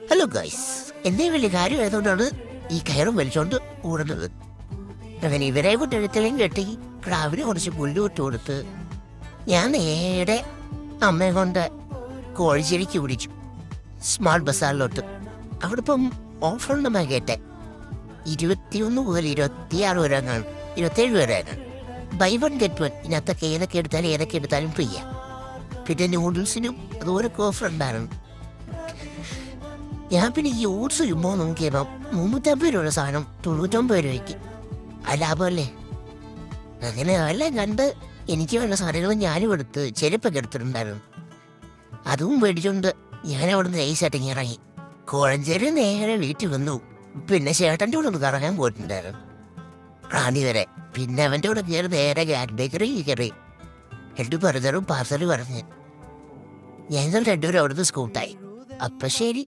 Hello guys, എന്തേ വലിയ കാര്യമായതുകൊണ്ടാണ് ഈ കയറും വലിച്ചോണ്ട് ഓടുന്നത്. അങ്ങനെ ഇവരെ കൊണ്ട് എഴുത്തലും കെട്ടി രാവിലെ കുറച്ച് പുല്ല് വിട്ട് കൊടുത്ത് ഞാൻ നേരെ അമ്മയെ കൊണ്ട് കോഴിശ്ശേരിക്ക് പിടിച്ചു, സ്മാർട്ട് ബസാറിലോട്ട്. അവിടെ ഇപ്പം ഓഫറുണ്ടെന്നാ കേട്ടെ. 21 മുതൽ 26 വരെ കാണും, 27 വരെ കാണും. Buy one get one. ഇതിനകത്തൊക്കെ ഏതൊക്കെ എടുത്താലും ഫ്രീ. പിന്നെ നൂഡിൽസിനും അതുപോലെ ഓഫർ ഉണ്ടായിരുന്നു. ഞാൻ പിന്നെ ഈ ഓട്സ് ചുമ്മാ നോക്കിയപ്പോ 350 രൂപയുടെ സാധനം 99 രൂപയ്ക്ക്. ആ ലാഭമല്ലേ? അങ്ങനെ എല്ലാം കണ്ട് എനിക്ക് വേണ്ട സാധനങ്ങളും ഞാനും എടുത്ത് ചെരുപ്പൊക്കെ എടുത്തിട്ടുണ്ടായിരുന്നു. അതും മേടിച്ചുകൊണ്ട് ഞാൻ അവിടെ നിന്ന് നൈസായിട്ട് ഇറങ്ങി കോഴഞ്ചേരി നേരെ വീട്ടിൽ വന്നു. പിന്നെ ചേട്ടൻ്റെ കൂടെ ഒന്ന് കറങ്ങാൻ പോയിട്ടുണ്ടായിരുന്നു, റാണി വരെ. പിന്നെ അവൻ്റെ കൂടെ കയറി നേരെ ഗ്യാറ്റ് ബേക്കറി കയറി 2 ബർഗറും പാർസലും പറഞ്ഞ് ഞങ്ങൾ രണ്ടുപേരും അവിടുന്ന് സ്കൂട്ടായി. അപ്പം ശരി.